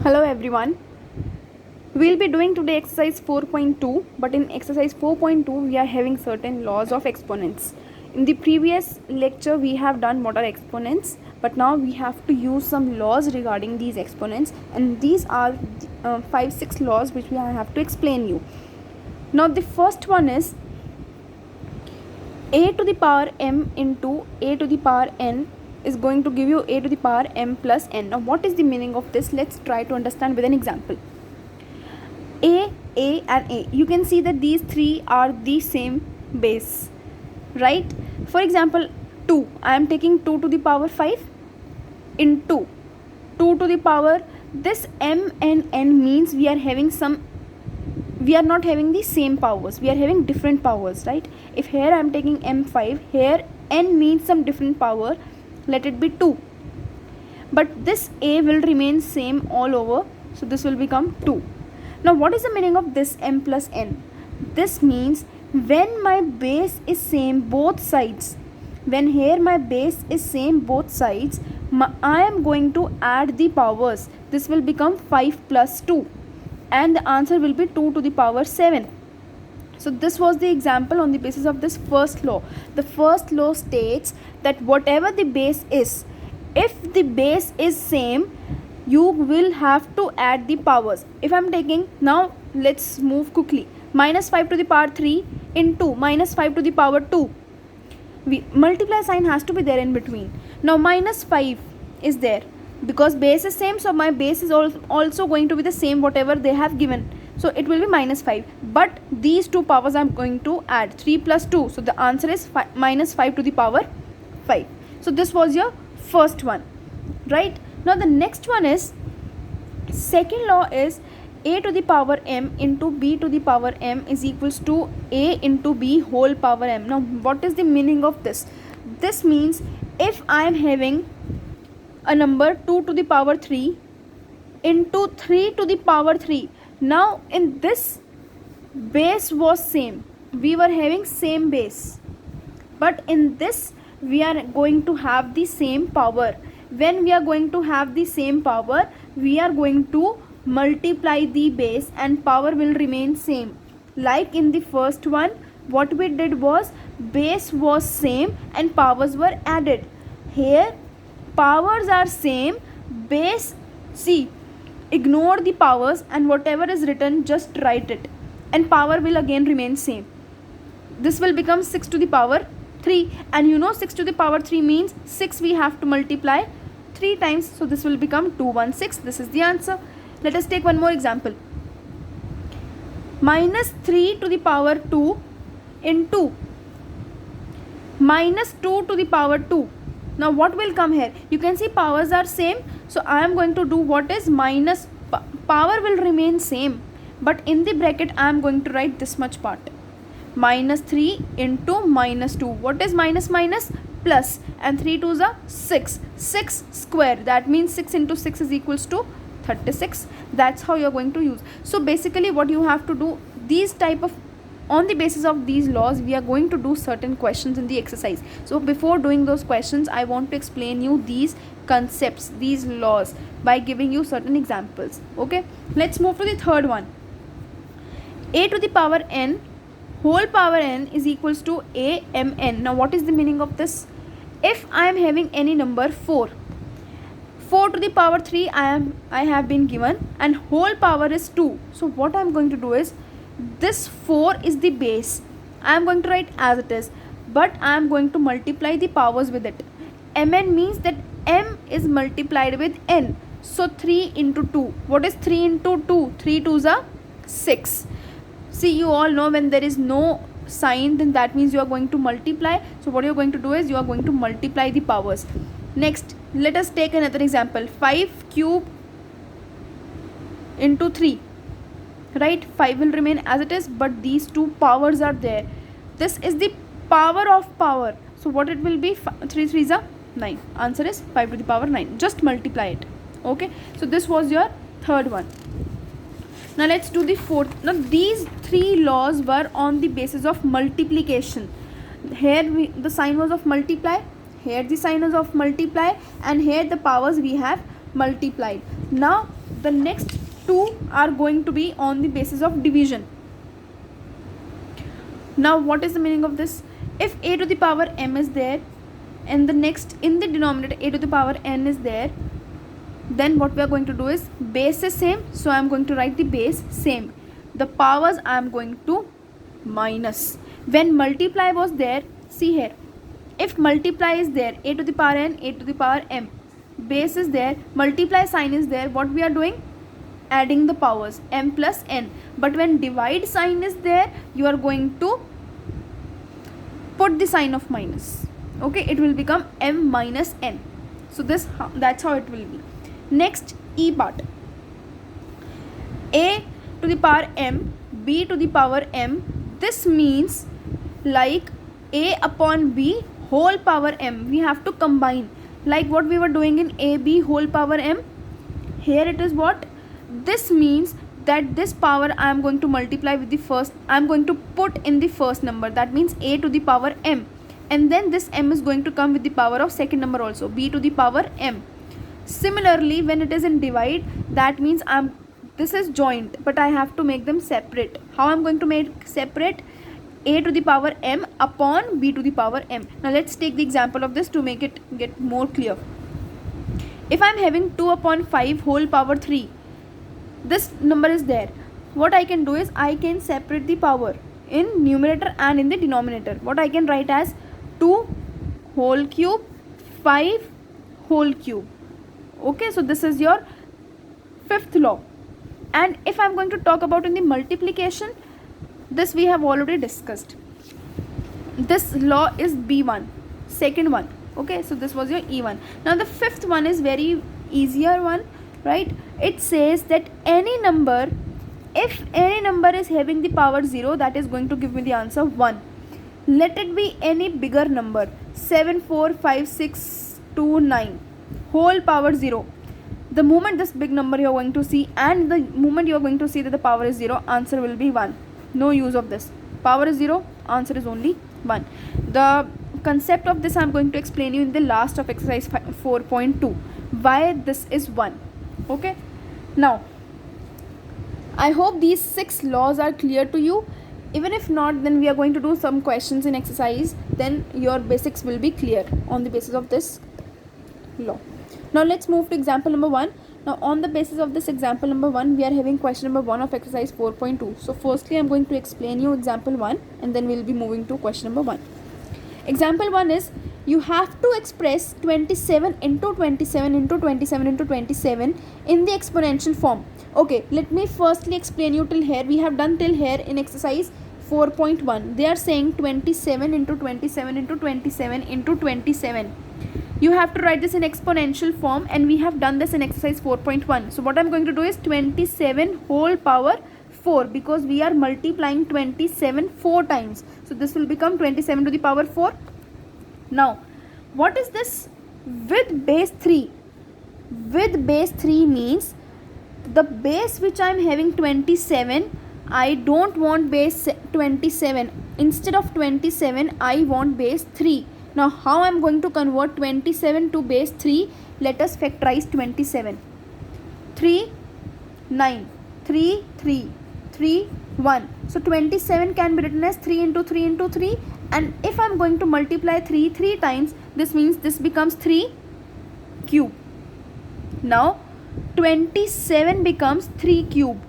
Hello everyone. We'll be doing today exercise 4.2, but in exercise 4.2 we are having certain laws of exponents. In the previous lecture we have done what are exponents, but now we have to use some laws regarding these exponents, and these are 5-6 laws which we have to explain you. Now the first one is a to the power m into a to the power n is going to give you a to the power m plus n. Now what is the meaning of this? Let's try to understand with an example. A and A. You can see that these three are the same base, right? For example, 2. I am taking 2 to the power 5 into 2 to the power. This m and n means we are not having the same powers. We are having different powers, right? If here I am taking m5, here n means some different power. Let it be 2. But this A will remain same all over. So this will become 2. Now what is the meaning of this m plus n? This means when my base is same both sides, when here my base is same both sides, I am going to add the powers. This will become 5 plus 2 and the answer will be 2 to the power 7. So this was the example on the basis of this first law. The first law states that whatever the base is, if the base is same, you will have to add the powers. If I am taking, now let's move quickly, minus 5 to the power 3 into minus 5 to the power 2. Multiply sign has to be there in between. Now minus 5 is there because base is same, so my base is also going to be the same whatever they have given. So it will be minus 5. But these two powers I am going to add, 3 plus 2. So the answer is minus 5 to the power 5. So this was your first one, right? Now the next one is, second law is a to the power m into b to the power m is equals to a into b whole power m. Now what is the meaning of this? This means if I am having a number 2 to the power 3 into 3 to the power 3. Now in this base was same. We were having same base. But in this we are going to have the same power. When we are going to have the same power, we are going to multiply the base and power will remain same. Like in the first one, what we did was base was same and powers were added. Here powers are same, base, see, ignore the powers and whatever is written just write it, and power will again remain same. This will become 6 to the power 3, and you know 6 to the power 3 means 6 we have to multiply 3 times, so this will become 216. This is the answer. Let us take one more example. Minus 3 to the power 2 into minus 2 to the power 2. Now what will come here? You can see powers are same, so I am going to do what is minus, power will remain same, but in the bracket I am going to write this much part, minus 3 into minus 2. What is minus minus? Plus, and 3 2s are 6. 6 square, that means 6 into 6 is equals to 36. That's how you are going to use. So basically what you have to do, these type of, on the basis of these laws we are going to do certain questions in the exercise. So before doing those questions, I want to explain you these concepts, these laws, by giving you certain examples. Okay, let's move to the third one. A to the power n whole power n is equals to a m n. Now what is the meaning of this? If I am having any number 4 to the power 3 I have been given, and whole power is 2. So what I am going to do is, this 4 is the base, I am going to write as it is, but I am going to multiply the powers with it. Mn means that m is multiplied with n. So 3 into 2. What is 3 into 2? 3 2s are 6. See, you all know when there is no sign, then that means you are going to multiply. So what you are going to do is, you are going to multiply the powers. Next, let us take another example. 5 cube into 3, right? 5 will remain as it is, but these two powers are there. This is the power of power. So what it will be? 3 3s are 9. Answer is 5 to the power 9. Just multiply it. Okay, so this was your third one. Now let's do the fourth. Now these three laws were on the basis of multiplication. Here the sign was of multiply, here the sign is of multiply, and here the powers we have multiplied. Now the next two are going to be on the basis of division. Now what is the meaning of this? If a to the power m is there and the next in the denominator a to the power n is there, then what we are going to do is base is same, so I am going to write the base same. The powers I am going to minus. When multiply was there, see here, if multiply is there, a to the power n, a to the power m, base is there, multiply sign is there, what we are doing? Adding the powers, m plus n. But when divide sign is there, you are going to put the sign of minus. Okay, it will become m minus n. So that's how it will be. Next, e part. A to the power m, b to the power m. This means like a upon b whole power m. We have to combine, like what we were doing in ab whole power m. Here it is what? This means that this power I am going to multiply with the first, I am going to put in the first number, that means a to the power m, and then this m is going to come with the power of second number also, b to the power m. Similarly, when it is in divide, that means this is joint, but I have to make them separate. How I am going to make separate? A to the power m upon b to the power m. Now let's take the example of this to make it get more clear. If I am having 2 upon 5 whole power 3, this number is there. What I can do is I can separate the power in numerator and in the denominator. What I can write as 2 whole cube, 5 whole cube. Okay, so this is your fifth law. And if I am going to talk about in the multiplication, this we have already discussed. This law is B1, second one. Okay, so this was your E1. Now the fifth one is very easier one, right? It says that any number, if any number is having the power 0, that is going to give me the answer 1. Let it be any bigger number, 7, 4, 5, 6, 2, 9, whole power 0. The moment this big number you are going to see and the moment you are going to see that the power is 0, answer will be 1. No use of this. Power is 0, answer is only 1. The concept of this I am going to explain you in the last of exercise 4.2. Why this is 1. Okay. Now, I hope these 6 laws are clear to you. Even if not, then we are going to do some questions in exercise. Then your basics will be clear on the basis of this law. Now let's move to example number 1. Now on the basis of this example number 1, we are having question number 1 of exercise 4.2. So firstly, I am going to explain you example 1 and then we will be moving to question number 1. Example 1 is, you have to express 27 into 27 into 27 into 27 in the exponential form. Okay, let me firstly explain you till here. We have done till here in exercise 4.1. They are saying 27 into 27 into 27 into 27. You have to write this in exponential form and we have done this in exercise 4.1. So what I am going to do is 27 whole power 4, because we are multiplying 27 4 times. So this will become 27 to the power 4. Now, what is this with base 3? With base 3 means the base which I am having 27, I don't want base 27. Instead of 27, I want base 3. Now, how I am going to convert 27 to base 3? Let us factorize 27. 3, 9, 3, 3, 3, 1. So 27 can be written as 3 into 3 into 3. And if I am going to multiply 3 times, this means this becomes 3 cube. Now 27 becomes 3 cube.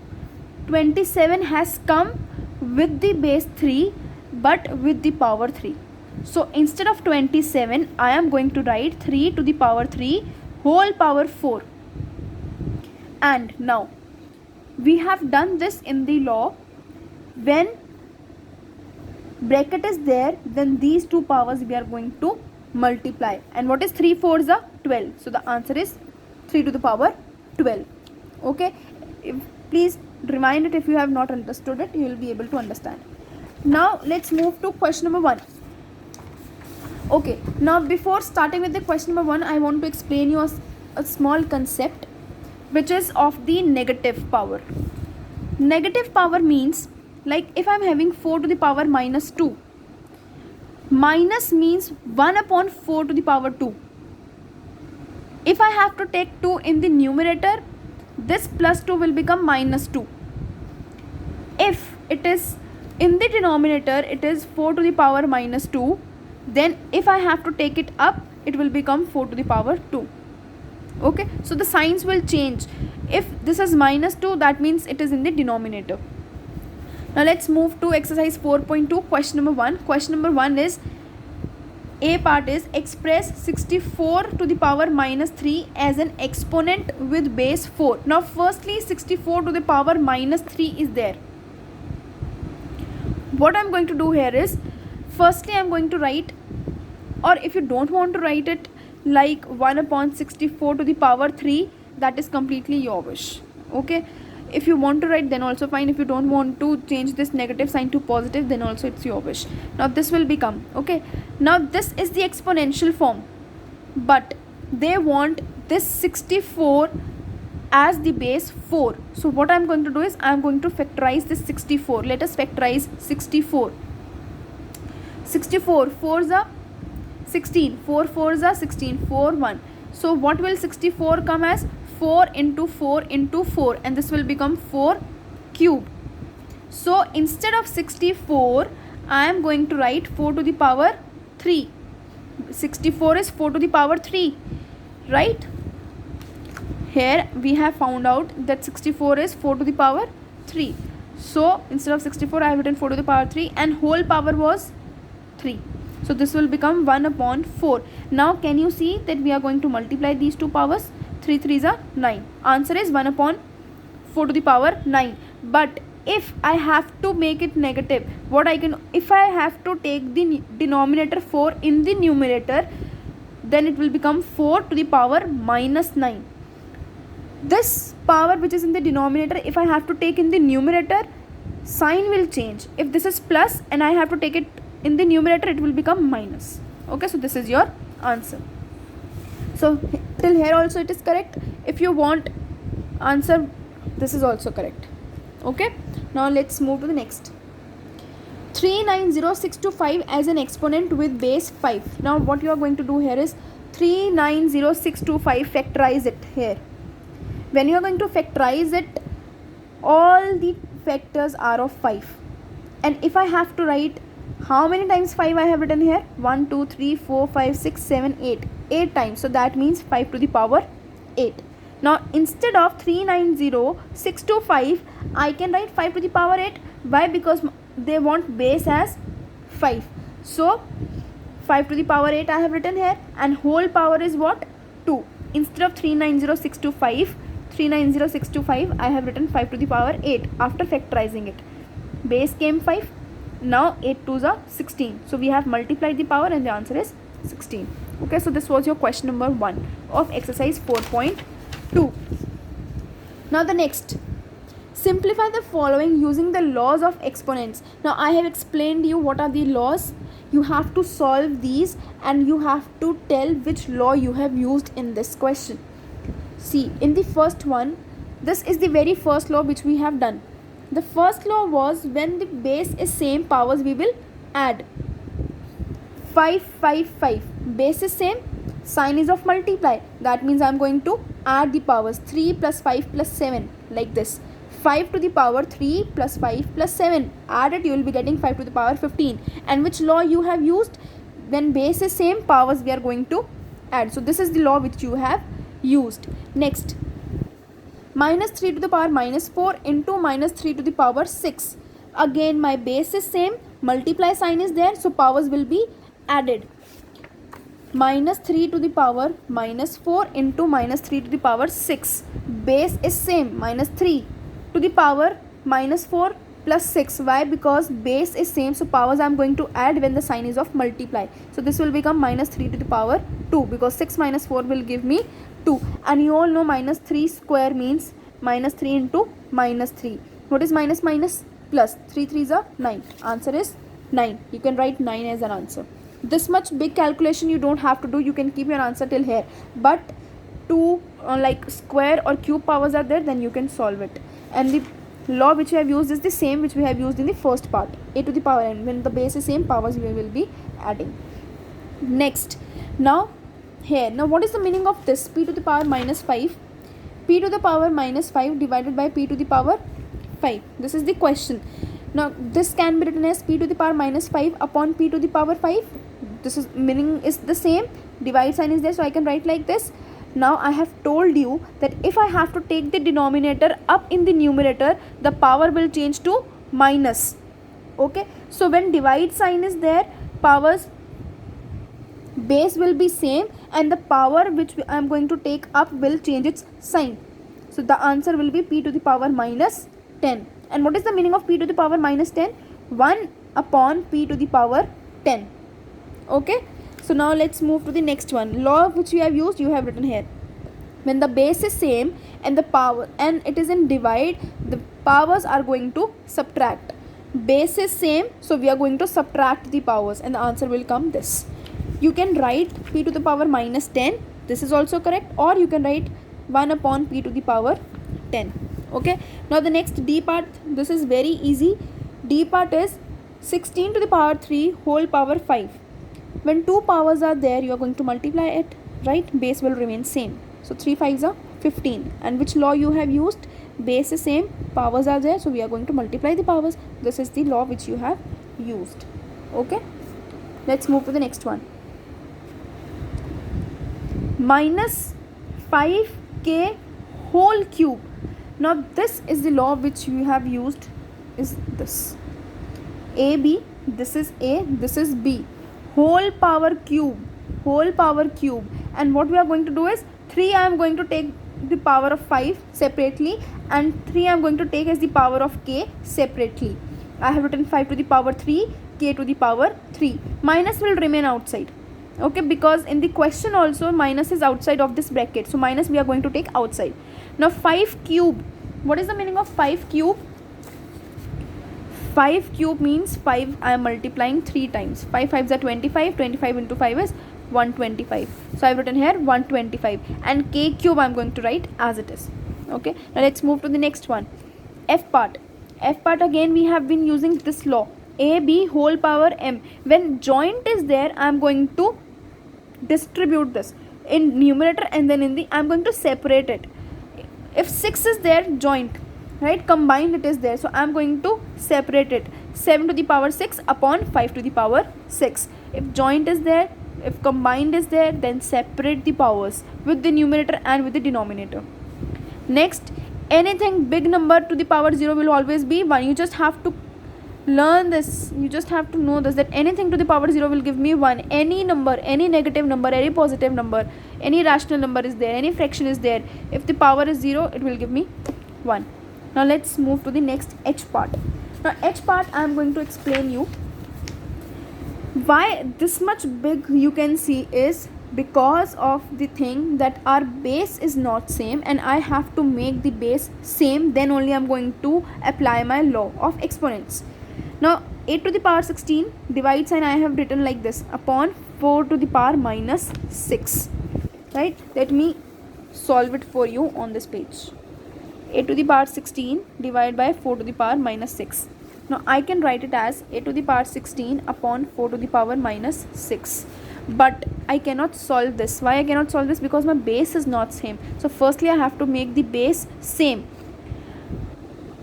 27 has come with the base 3 but with the power 3. So instead of 27, I am going to write 3 to the power 3 whole power 4. And now we have done this in the law. When bracket is there, then these two powers we are going to multiply. And what is 3 4s are 12. So the answer is 3 to the power 12. Okay. Please remind it if you have not understood it, you will be able to understand. Now let's move to question number 1. Okay. Now before starting with the question number 1, I want to explain you a small concept which is of the negative power. Negative power means, like if I am having 4 to the power minus 2, minus means 1 upon 4 to the power 2. If I have to take 2 in the numerator, this plus 2 will become minus 2. If it is in the denominator, it is 4 to the power minus 2, then if I have to take it up, it will become 4 to the power 2. Okay, so the signs will change. If this is minus 2, that means it is in the denominator. Now let's move to exercise 4.2, question number 1. Question number 1 is, A part is, express 64 to the power minus 3 as an exponent with base 4. Now firstly, 64 to the power minus 3 is there. What I'm going to do here is, firstly I'm going to write, or if you don't want to write it like 1 upon 64 to the power 3, that is completely your wish. Okay, if you want to write, then also fine. If you don't want to change this negative sign to positive, then also it's your wish. Now this will become, okay, now this is the exponential form, but they want this 64 as the base 4. So what I'm going to do is, I'm going to factorize this 64. Let us factorize 64. 64 4s are 16, 4 4s are 16, 4 1. So what will 64 come as? 4 into 4 into 4, and this will become 4 cube. So instead of 64, I am going to write 4 to the power 3. 64 is 4 to the power 3, right? Here we have found out that 64 is 4 to the power 3. So instead of 64, I have written 4 to the power 3, and whole power was 3. So this will become 1 upon 4. Now can you see that we are going to multiply these two powers? 3 3s are 9. Answer is 1 upon 4 to the power 9. But if I have to make it negative, what I can, if I have to take the denominator 4 in the numerator, then it will become 4 to the power minus 9. This power which is in the denominator, if I have to take in the numerator, sign will change. If this is plus and I have to take it in the numerator, it will become minus. Okay, so this is your answer. So till here also it is correct. If you want answer, this is also correct. Okay, now let's move to the next. 390625 as an exponent with base 5. Now what you are going to do here is, 390625, factorize it here. When you are going to factorize it, all the factors are of 5. And if I have to write how many times 5 I have written here, 1 2 3 4 5 6 7 8, 8 times. So that means 5 to the power 8. Now instead of 390625, I can write 5 to the power 8. Why? Because they want base as 5. So 5 to the power 8 I have written here, and whole power is what? 2. Instead of 390625, I have written 5 to the power 8 after factorizing it. Base came 5. Now 8 2s are 16. So we have multiplied the power and the answer is 16. Okay, so this was your question number 1 of exercise 4.2. Now the next. Simplify the following using the laws of exponents. Now I have explained you what are the laws. You have to solve these and you have to tell which law you have used in this question. See, in the first one, this is the very first law which we have done. The first law was, when the base is same powers, we will add. 5 5 5, base is same, sign is of multiply. That means I am going to add the powers. 3 plus 5 plus 7, like this. 5 to the power 3 plus 5 plus 7. Add it, you will be getting 5 to the power 15. And which law you have used? When base is same, powers we are going to add. So this is the law which you have used. Next, minus 3 to the power minus 4 into minus 3 to the power 6. Again my base is same, multiply sign is there, so powers will be added. Minus 3 to the power minus 4 into minus 3 to the power 6. Base is same, minus 3 to the power minus 4 plus 6. Why? Because base is same, so powers I am going to add when the sign is of multiply. So this will become minus 3 to the power 2, because 6 minus 4 will give me 2. And you all know minus 3 square means minus 3 into minus 3. What is minus minus? Plus. 3 3s are 9. Answer is 9. You can write 9 as an answer. This much big calculation you don't have to do. You can keep your answer till here. But two like square or cube powers are there, then you can solve it. And the law which we have used is the same which we have used in the first part. A to the power n. When the base is same, powers we will be adding. Next. Now here. Now what is the meaning of this? P to the power minus 5. P p to the power minus 5 divided by p to the power 5. This is the question. Now this can be written as p to the power minus 5 upon p to the power 5. This is meaning is the same, divide sign is there, so I can write like this. Now I have told you that if I have to take the denominator up in the numerator, the power will change to minus. Okay, so when divide sign is there, powers base will be same and the power which I am going to take up will change its sign. So the answer will be p to the power minus 10. And what is the meaning of p to the power minus 10? 1 upon p to the power 10. Okay, so now let's move to the next one. Law which we have used, you have written here. When the base is same and the power and it is in divide, the powers are going to subtract. Base is same, so we are going to subtract the powers and the answer will come this. You can write p to the power minus 10, this is also correct, or you can write 1 upon p to the power 10. Okay, now the next d part, this is very easy. D part is 16 to the power 3 whole power 5. When two powers are there, you are going to multiply it, right? Base will remain same. So 3 5s are 15. And which law you have used? Base is same, powers are there, so we are going to multiply the powers. This is the law which you have used. Okay, let's move to the next one. Minus 5k whole cube. Now this is the law which you have used, is this. AB, this is A, this is B. Whole power cube, whole power cube. And what we are going to do is 3 I am going to take the power of 5 separately and 3 I am going to take as the power of k separately. I have written 5 to the power 3, k to the power 3. Minus will remain outside. Okay, because in the question also minus is outside of this bracket. So minus we are going to take outside. Now 5 cube. What is the meaning of 5 cube? 5 cube means 5 I am multiplying 3 times. 5 5s are 25. 25 into 5 is 125. So I have written here 125. And k cube I am going to write as it is. Okay. Now let's move to the next one. F part. F part again we have been using this law. AB whole power m. When joint is there, I am going to distribute this in numerator and then in the I am going to separate it. If 6 is there, joint, right, combined it is there, so I am going to separate it. 7 to the power 6 upon 5 to the power 6. If joint is there, if combined is there, then separate the powers with the numerator and with the denominator. Next, anything big number to the power 0 will always be 1. You just have to learn this, you just have to know this, that anything to the power 0 will give me 1. Any number, any negative number, any positive number, any rational number is there, any fraction is there, if the power is 0, it will give me 1. Now let's move to the next H part. Now H part I am going to explain you why this much big you can see is because of the thing that our base is not same and I have to make the base same, then only I am going to apply my law of exponents. Now 8 to the power 16 divide sign I have written like this upon 4 to the power minus 6, right? Let me solve it for you on this page. 8 to the power 16 divided by 4 to the power minus 6. Now I can write it as 8 to the power 16 upon 4 to the power minus 6. But I cannot solve this. Why I cannot solve this? Because my base is not same. So firstly I have to make the base same.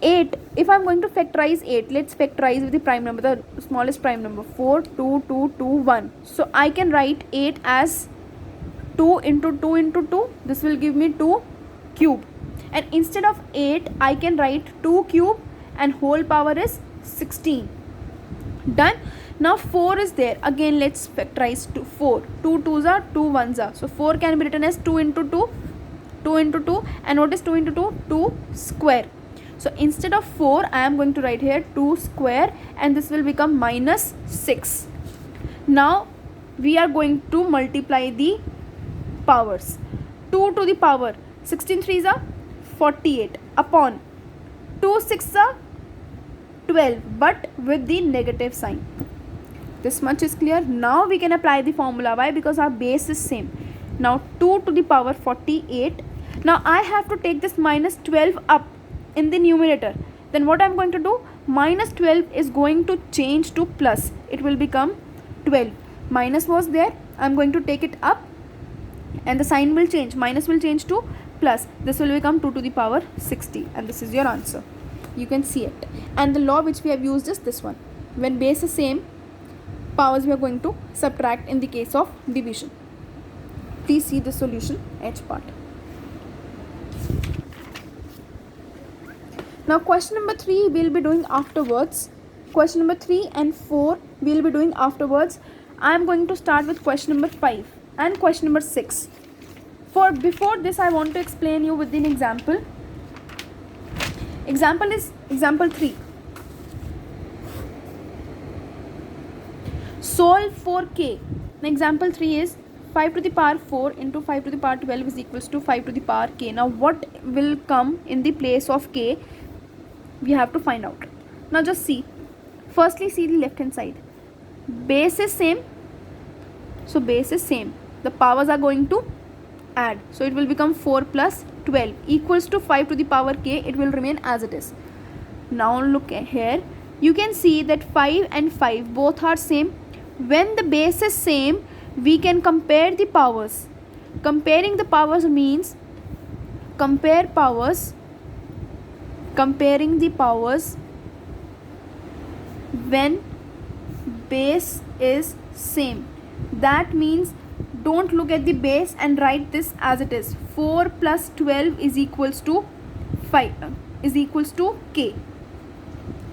8, if I am going to factorize 8, let's factorize with the prime number, the smallest prime number. 4, 2, 2, 2, 1. So I can write 8 as 2 into 2 into 2. This will give me 2 cube. And instead of 8, I can write 2 cube and whole power is 16. Done. Now 4 is there. Again let's factorize to 4. 2 2s are 2 1s are. So 4 can be written as 2 into 2. 2 into 2. And what is 2 into 2? 2 square. So instead of 4, I am going to write here 2 square and this will become minus 6. Now we are going to multiply the powers. 2 to the power 16 3s are 48 upon 2 6s are 12 but with the negative sign. This much is clear. Now we can apply the formula. Why? Because our base is same. Now 2 to the power 48. Now I have to take this minus 12 up in the numerator. Then what I am going to do? Minus 12 is going to change to plus. It will become 12. Minus was there. I am going to take it up and the sign will change. Minus will change to plus this will become 2 to the power 60, and this is your answer. You can see it. And the law which we have used is this one: when base is same, powers we are going to subtract in the case of division. Please see the solution, H part. Now question number 3 we'll be doing afterwards. Question number 3 and 4 we'll be doing afterwards. I am going to start with question number 5 and question number 6. Before this, I want to explain you with an example. Example is example 3. Solve for k. Now example 3 is 5 to the power 4 into 5 to the power 12 is equals to 5 to the power k. Now what will come in the place of k? We have to find out. Now just see. Firstly, see the left hand side. Base is same. So base is same. The powers are going to add. So it will become 4 plus 12 equals to 5 to the power k. It will remain as it is. Now look here. You can see that 5 and 5 both are same. When the base is same, we can compare the powers. Comparing the powers means comparing the powers when base is same. That means don't look at the base and write this as it is. 4 plus 12 is equals to 5 is equals to k,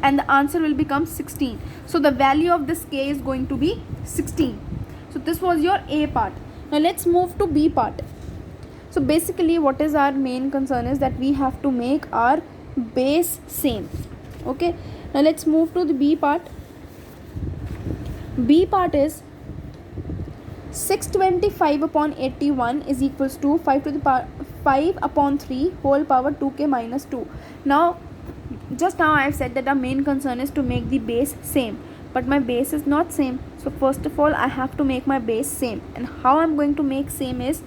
and the answer will become 16. So the value of this k is going to be 16. So this was your A part. Now let's move to B part. So basically what is our main concern is that we have to make our base same. Okay, now let's move to the B part. B part is 625 upon 81 is equals to 5 to the power 5 upon 3 whole power 2k minus 2. Now just now I have said that our main concern is to make the base same, but my base is not same. So first of all I have to make my base same, and how I'm going to make same is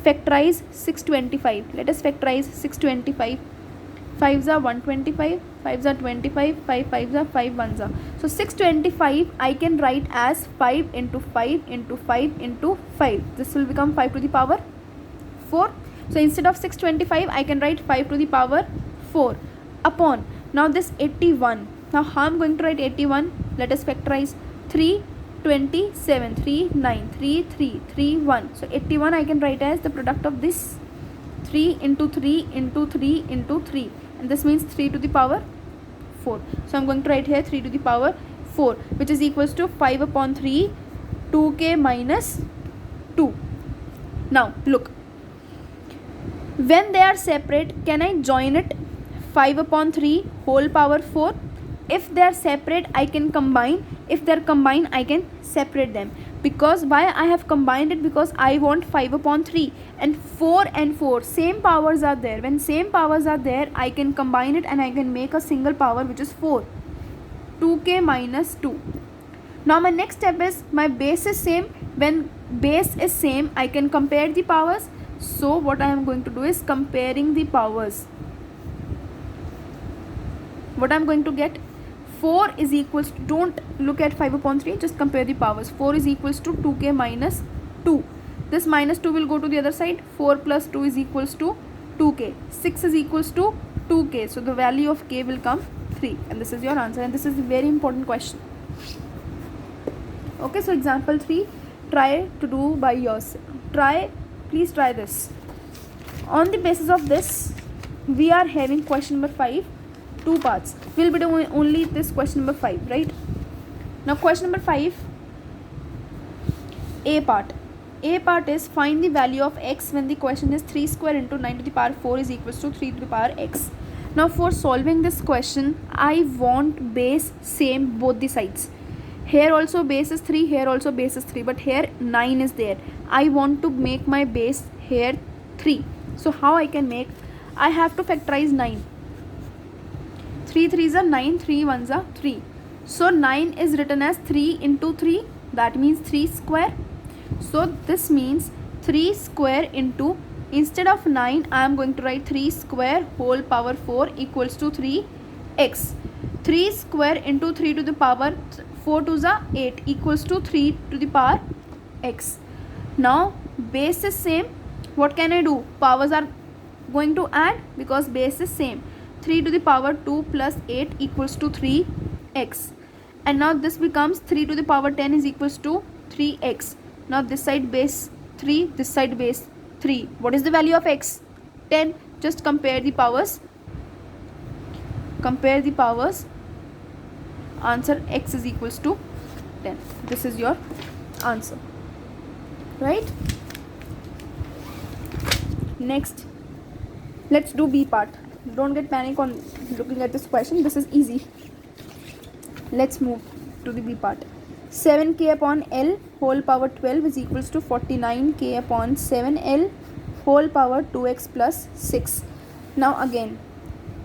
factorize 625. Let us factorize 625. 5s are 125, 5s are 25, 5 5s are 5 1s are. So 625 I can write as 5 into 5 into 5 into 5. This will become 5 to the power 4. So instead of 625 I can write 5 to the power 4 upon. Now this 81. Now how I'm going to write 81? Let us factorize 3 27, 3 9, 3 3, 3 1. So 81 I can write as the product of this 3 into 3 into 3 into 3, and this means 3 to the power 4. So I'm going to write here 3 to the power 4, which is equals to 5 upon 3 2k minus 2. Now look, when they are separate, can I join it? 5 upon 3 whole power 4. If they are separate, I can combine. If they are combined, I can separate them. Because why I have combined it? Because I want 5 upon 3 and 4 and 4 same powers are there. When same powers are there, I can combine it and I can make a single power, which is 4. 2k minus 2. Now my next step is my base is same. When base is same, I can compare the powers. So what I am going to do is comparing the powers. What I am going to get? 4 is equals to, don't look at 5 upon 3, just compare the powers. 4 is equals to 2k minus 2. This minus 2 will go to the other side. 4 plus 2 is equals to 2k. 6 is equals to 2k. So the value of k will come 3, and this is your answer, and this is a very important question. Okay, so example 3, try to do by yourself. Please try this. On the basis of this, we are having question number 5. 2 parts. We'll be doing only this question number 5, right? Now question number 5, A part. A part is find the value of x when the question is 3 square into 9 to the power 4 is equals to 3 to the power x. Now for solving this question, I want base same both the sides. Here also base is 3, here also base is 3, but here 9 is there. I want to make my base here 3. So how I can make? I have to factorize 9. 3 3s are 9, 3 1s are 3. So 9 is written as 3 into 3, that means 3 square. So this means 3 square into, instead of 9 I am going to write 3 square whole power 4 equals to 3x. 3 square into 3 to the power 4 2s are 8 equals to 3 to the power x. Now base is same. What can I do? Powers are going to add because base is same. 3 to the power 2 plus 8 equals to 3x. And now this becomes 3 to the power 10 is equals to 3x. Now this side base 3, this side base 3. What is the value of x? 10. Just compare the powers. Compare the powers. Answer x is equals to 10. This is your answer. Right? Next, let's do B part. Don't get panic on looking at this question. This is easy. Let's move to the B part. 7k upon L whole power 12 is equals to 49k upon 7L whole power 2x plus 6. Now again,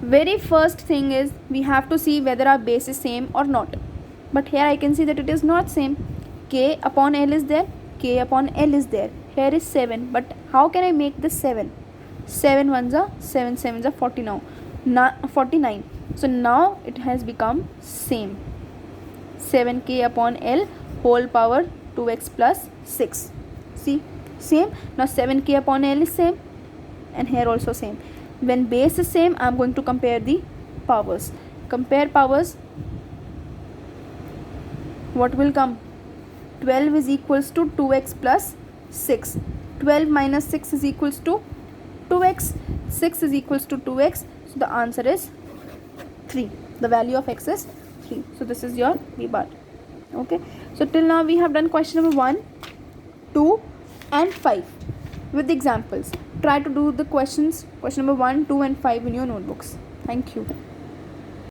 very first thing is we have to see whether our base is same or not. But here I can see that it is not same. K upon L is there, k upon L is there. Here is 7, but how can I make this 7? 7 ones are 7 sevens are 40 now. 49. So now it has become same. 7k upon L whole power 2x plus 6. See, same. Now 7k upon L is same, and here also same. When base is same, I am going to compare the powers. Compare powers. What will come? 12 is equals to 2x plus 6. 12 minus 6 is equals to 2x. 6 is equals to 2x. So the answer is 3. The value of x is 3. So this is your B part. Okay. So till now we have done question number 1, 2 and 5 with examples. Try to do the questions, question number 1, 2 and 5 in your notebooks. Thank you.